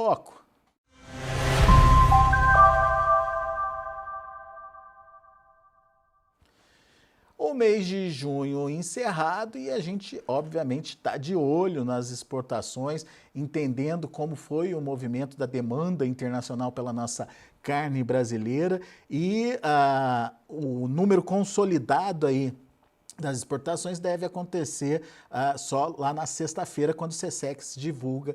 Foco. O mês de junho encerrado e a gente, obviamente, está de olho nas exportações, entendendo como foi o movimento da demanda internacional pela nossa carne brasileira e o número consolidado aí das exportações deve acontecer só lá na sexta-feira, quando o SECEX divulga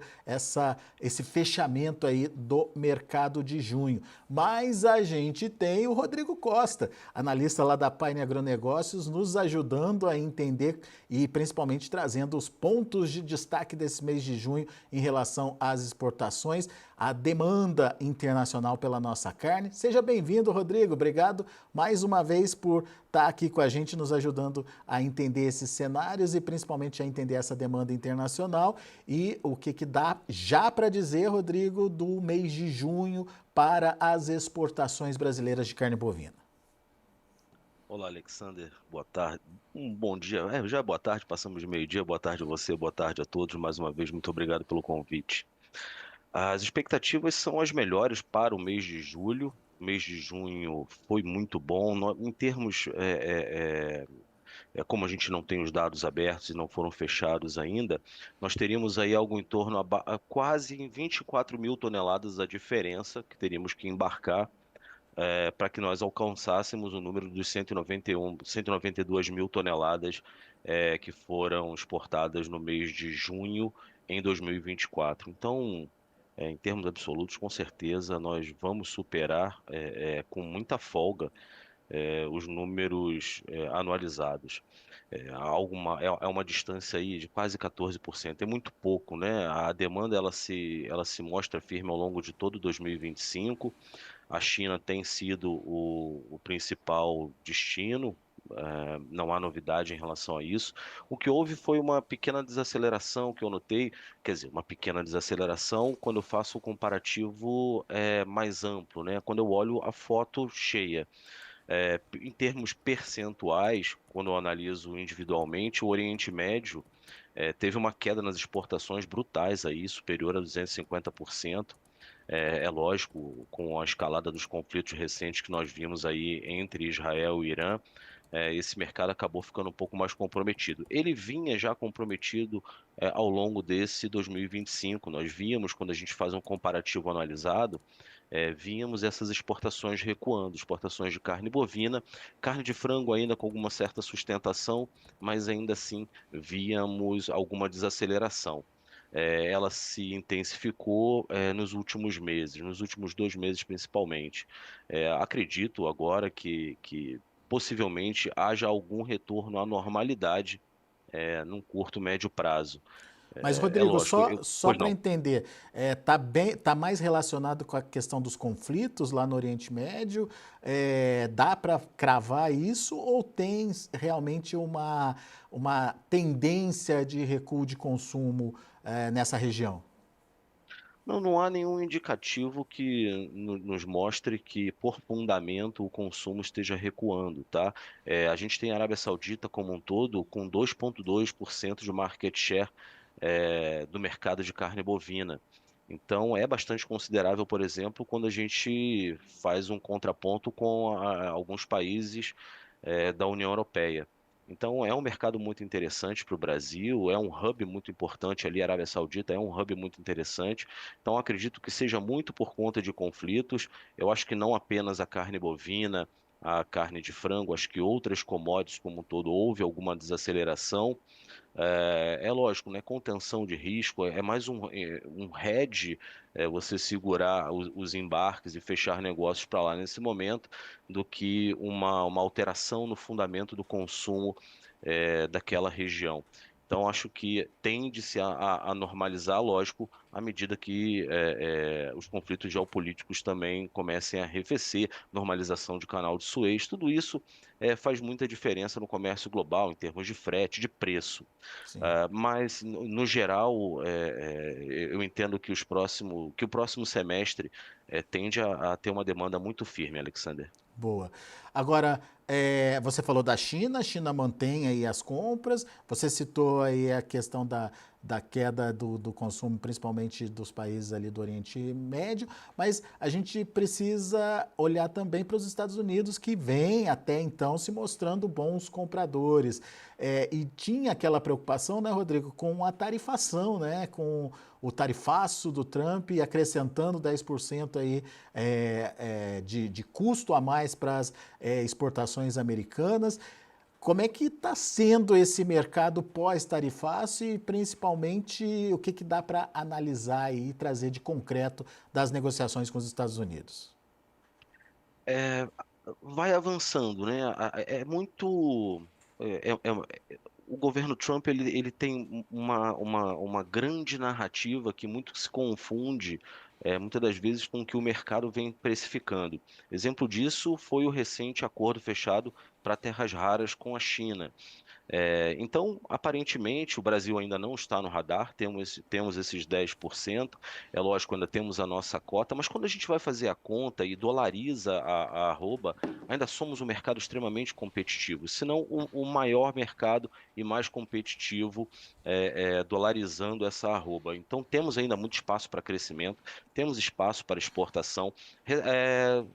esse fechamento aí do mercado de junho. Mas a gente tem o Rodrigo Costa, analista lá da Paine Agronegócios, nos ajudando a entender e principalmente trazendo os pontos de destaque desse mês de junho em relação às exportações, a demanda internacional pela nossa carne. Seja bem-vindo, Rodrigo. Obrigado mais uma vez por estar aqui com a gente, nos ajudando a entender esses cenários e principalmente a entender essa demanda internacional e o que dá já para dizer, Rodrigo, do mês de junho para as exportações brasileiras de carne bovina. Olá, Alexander. Boa tarde. Um bom dia. Já é boa tarde, passamos de meio-dia. Boa tarde a você, boa tarde a todos. Mais uma vez, muito obrigado pelo convite. As expectativas são as melhores para o mês de julho. O mês de junho foi muito bom. Em termos, como a gente não tem os dados abertos e não foram fechados ainda, nós teríamos aí algo em torno a quase 24 mil toneladas a diferença que teríamos que embarcar para que nós alcançássemos o número dos 192 mil toneladas que foram exportadas no mês de junho em 2024. Então, em termos absolutos, com certeza nós vamos superar com muita folga os números anualizados. É uma distância aí de quase 14%. É muito pouco, né? A demanda ela se mostra firme ao longo de todo 2025. A China tem sido o principal destino, não há novidade em relação a isso. O que houve foi uma pequena desaceleração que eu notei, quer dizer, uma pequena desaceleração quando eu faço o comparativo mais amplo, né? Quando eu olho a foto cheia. Em termos percentuais, quando eu analiso individualmente, o Oriente Médio teve uma queda nas exportações brutais aí, superior a 250%. É lógico, com a escalada dos conflitos recentes que nós vimos aí entre Israel e Irã, esse mercado acabou ficando um pouco mais comprometido. Ele vinha já comprometido ao longo desse 2025. Nós víamos, quando a gente faz um comparativo analisado, víamos essas exportações recuando, exportações de carne bovina, carne de frango ainda com alguma certa sustentação, mas ainda assim víamos alguma desaceleração. Ela se intensificou nos últimos meses, nos últimos 2 meses principalmente. Acredito agora que possivelmente haja algum retorno à normalidade num curto, médio prazo. Mas, É Rodrigo, lógico, só pois para não. entender, tá mais relacionado com a questão dos conflitos lá no Oriente Médio? Dá para cravar isso ou tem realmente uma tendência de recuo de consumo nessa região? Não, não há nenhum indicativo que nos mostre que, por fundamento, o consumo esteja recuando, tá? A gente tem a Arábia Saudita como um todo com 2,2% de market share do mercado de carne bovina. Então, é bastante considerável, por exemplo, quando a gente faz um contraponto com alguns países da União Europeia. Então, é um mercado muito interessante para o Brasil, é um hub muito importante ali, a Arábia Saudita é um hub muito interessante. Então, acredito que seja muito por conta de conflitos. Eu acho que não apenas a carne bovina, a carne de frango, acho que outras commodities como um todo houve alguma desaceleração. É lógico, né? Contenção de risco é mais um hedge, você segurar os embarques e fechar negócios para lá nesse momento, do que uma alteração no fundamento do consumo daquela região. Então, acho que tende-se a normalizar, lógico, à medida que os conflitos geopolíticos também comecem a arrefecer, normalização de canal de Suez, tudo isso faz muita diferença no comércio global, em termos de frete, de preço. Sim. Mas, no geral, eu entendo que que o próximo semestre tende a ter uma demanda muito firme, Alexander. Boa. Agora, você falou da China, a China mantém aí as compras, você citou aí a questão da queda do consumo, principalmente dos países ali do Oriente Médio, mas a gente precisa olhar também para os Estados Unidos, que vem até então se mostrando bons compradores. E tinha aquela preocupação, né, Rodrigo, com a tarifação, né, com o tarifaço do Trump acrescentando 10% aí, de custo a mais para as exportações americanas. Como é que está sendo esse mercado pós-tarifaço e, principalmente, o que dá para analisar e trazer de concreto das negociações com os Estados Unidos? É, vai avançando, né? É muito. é- é- o governo Trump ele tem uma grande narrativa que muito se confunde, muitas das vezes, com o que o mercado vem precificando. Exemplo disso foi o recente acordo fechado para terras raras com a China. Então, aparentemente, o Brasil ainda não está no radar, temos esses 10%, é lógico, ainda temos a nossa cota, mas quando a gente vai fazer a conta e dolariza a arroba, ainda somos um mercado extremamente competitivo, se não o maior mercado e mais competitivo, dolarizando essa arroba. Então, temos ainda muito espaço para crescimento, temos espaço para exportação.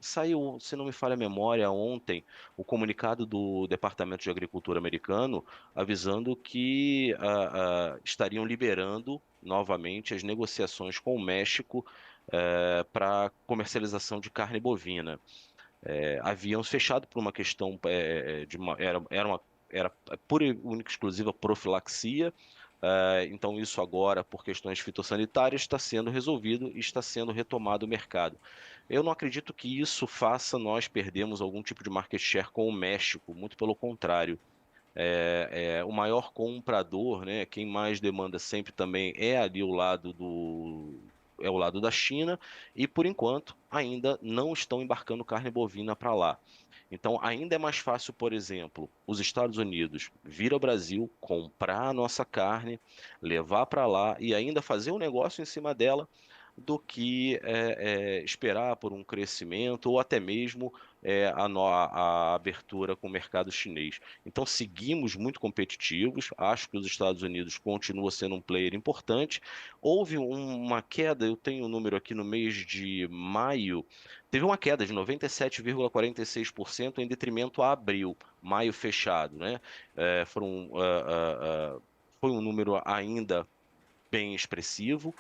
Saiu, se não me falha a memória, ontem, o comunicado do Departamento de Agricultura americano avisando que estariam liberando novamente as negociações com o México para comercialização de carne bovina. Haviam fechado por uma questão era pura e única e exclusiva profilaxia. Então, isso agora, por questões fitossanitárias, está sendo resolvido e está sendo retomado o mercado. Eu não acredito que isso faça nós perdermos algum tipo de market share com o México, muito pelo contrário. O maior comprador, né, quem mais demanda sempre também é ali o lado da China, e por enquanto ainda não estão embarcando carne bovina para lá. Então ainda é mais fácil, por exemplo, os Estados Unidos vir ao Brasil, comprar a nossa carne, levar para lá e ainda fazer um negócio em cima dela, do que esperar por um crescimento ou até mesmo a abertura com o mercado chinês. Então, seguimos muito competitivos. Acho que os Estados Unidos continuam sendo um player importante. Houve uma queda, eu tenho o um número aqui no mês de maio, teve uma queda de 97,46% em detrimento a abril, maio fechado, né? Foi um número ainda bem expressivo.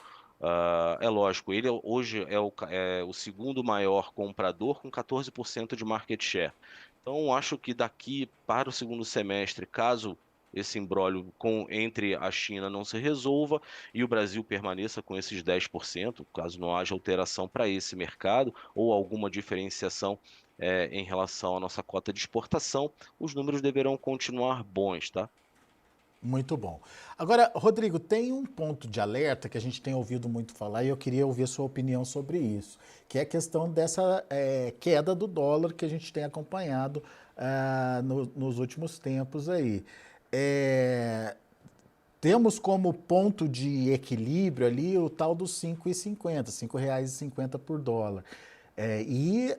É lógico, ele hoje é o segundo maior comprador com 14% de market share. Então, acho que daqui para o segundo semestre, caso esse imbróglio entre a China não se resolva e o Brasil permaneça com esses 10%, caso não haja alteração para esse mercado ou alguma diferenciação em relação à nossa cota de exportação, os números deverão continuar bons, tá? Muito bom. Agora, Rodrigo, tem um ponto de alerta que a gente tem ouvido muito falar e eu queria ouvir a sua opinião sobre isso, que é a questão dessa queda do dólar que a gente tem acompanhado nos últimos tempos aí. É, temos como ponto de equilíbrio ali o tal dos 5,50, R$ 5,50 por dólar.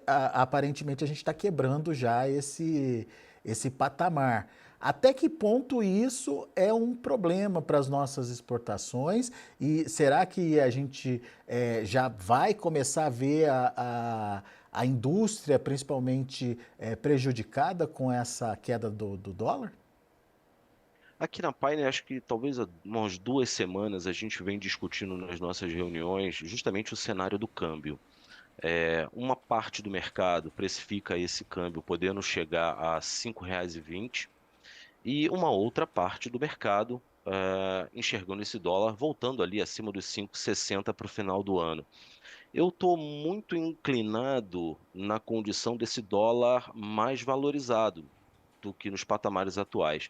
Aparentemente a gente está quebrando já esse patamar. Até que ponto isso é um problema para as nossas exportações? E será que a gente já vai começar a ver a indústria, principalmente, prejudicada com essa queda do dólar? Aqui na Pioneer, acho que talvez há umas 2 semanas a gente vem discutindo nas nossas reuniões justamente o cenário do câmbio. Uma parte do mercado precifica esse câmbio podendo chegar a R$ 5,20 e uma outra parte do mercado enxergando esse dólar voltando ali acima dos 5,60 para o final do ano. Eu estou muito inclinado na condição desse dólar mais valorizado do que nos patamares atuais.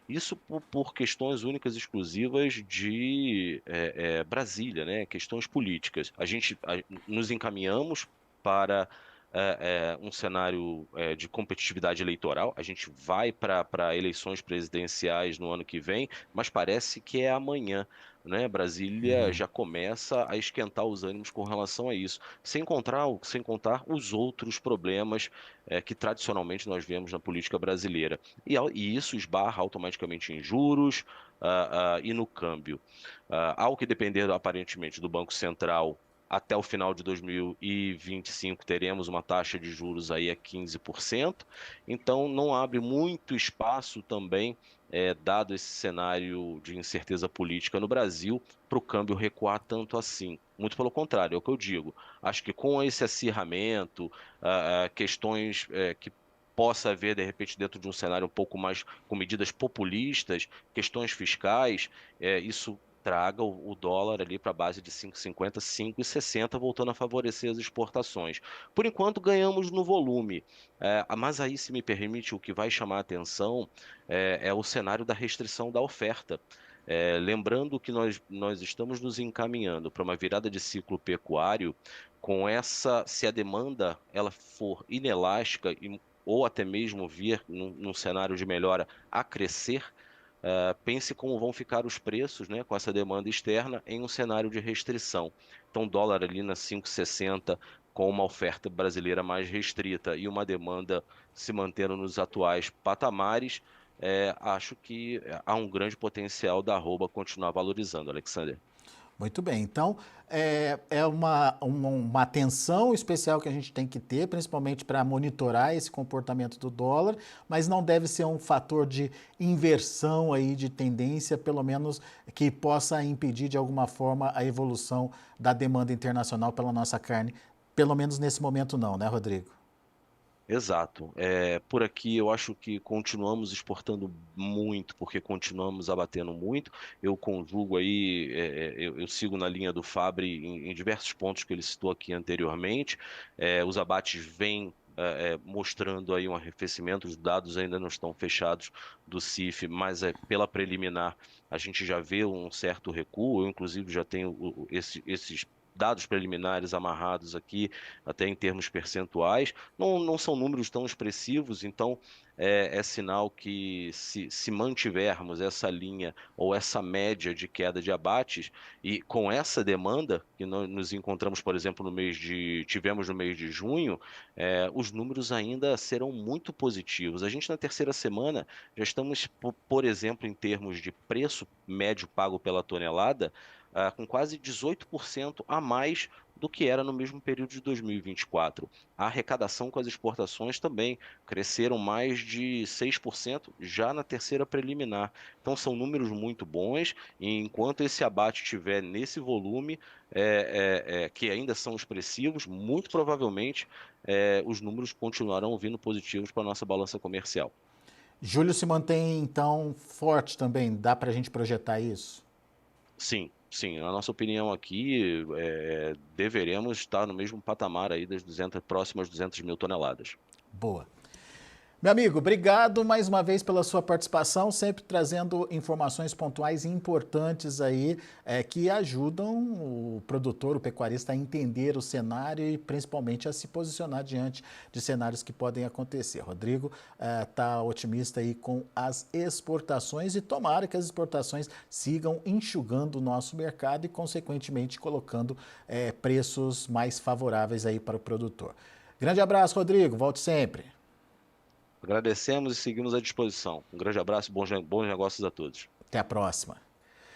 Isso por questões únicas e exclusivas de Brasília, né? Questões políticas. Nos encaminhamos para um cenário de competitividade eleitoral. A gente vai para eleições presidenciais no ano que vem, mas parece que é amanhã, né? Brasília Uhum. já começa a esquentar os ânimos com relação a isso, sem contar os outros problemas que tradicionalmente nós vemos na política brasileira. E isso esbarra automaticamente em juros, e no câmbio. Ao que depender aparentemente do Banco Central, até o final de 2025 teremos uma taxa de juros aí a 15%, então não abre muito espaço também, dado esse cenário de incerteza política no Brasil, para o câmbio recuar tanto assim. Muito pelo contrário, é o que eu digo. Acho que com esse acirramento, questões que possa haver, de repente, dentro de um cenário um pouco mais com medidas populistas, questões fiscais, isso traga o dólar ali para a base de 5,50, 5,60, voltando a favorecer as exportações. Por enquanto, ganhamos no volume. Mas aí, se me permite, o que vai chamar a atenção é o cenário da restrição da oferta. Lembrando que nós estamos nos encaminhando para uma virada de ciclo pecuário, se a demanda ela for inelástica ou até mesmo vir num cenário de melhora a crescer, pense como vão ficar os preços, né, com essa demanda externa em um cenário de restrição. Então, dólar ali na 5,60 com uma oferta brasileira mais restrita e uma demanda se mantendo nos atuais patamares, acho que há um grande potencial da arroba continuar valorizando, Alexander. Muito bem, então é uma atenção especial que a gente tem que ter, principalmente para monitorar esse comportamento do dólar, mas não deve ser um fator de inversão aí de tendência, pelo menos que possa impedir de alguma forma a evolução da demanda internacional pela nossa carne, pelo menos nesse momento não, né, Rodrigo? Exato. Por aqui eu acho que continuamos exportando muito, porque continuamos abatendo muito. Eu conjugo aí, eu sigo na linha do Fabri em diversos pontos que ele citou aqui anteriormente. Os abates vêm mostrando aí um arrefecimento, os dados ainda não estão fechados do CIF, mas pela preliminar a gente já vê um certo recuo. Eu, inclusive, já tenho esses dados preliminares amarrados aqui, até em termos percentuais. Não são números tão expressivos, então é sinal que se mantivermos essa linha ou essa média de queda de abates e com essa demanda que nós nos encontramos, por exemplo, tivemos no mês de junho, os números ainda serão muito positivos. A gente na terceira semana já estamos, por exemplo, em termos de preço médio pago pela tonelada, com quase 18% a mais do que era no mesmo período de 2024. A arrecadação com as exportações também cresceram mais de 6% já na terceira preliminar. Então são números muito bons, e enquanto esse abate estiver nesse volume, que ainda são expressivos, muito provavelmente os números continuarão vindo positivos para a nossa balança comercial. Julho se mantém então forte também, dá para a gente projetar isso? Sim, sim. A nossa opinião aqui deveremos estar no mesmo patamar aí das 200, próximas 200 mil toneladas. Boa. Meu amigo, obrigado mais uma vez pela sua participação, sempre trazendo informações pontuais e importantes aí que ajudam o produtor, o pecuarista a entender o cenário e principalmente a se posicionar diante de cenários que podem acontecer. Rodrigo está otimista aí com as exportações e tomara que as exportações sigam enxugando o nosso mercado e consequentemente colocando preços mais favoráveis aí para o produtor. Grande abraço, Rodrigo. Volte sempre. Agradecemos e seguimos à disposição. Um grande abraço e bons negócios a todos. Até a próxima.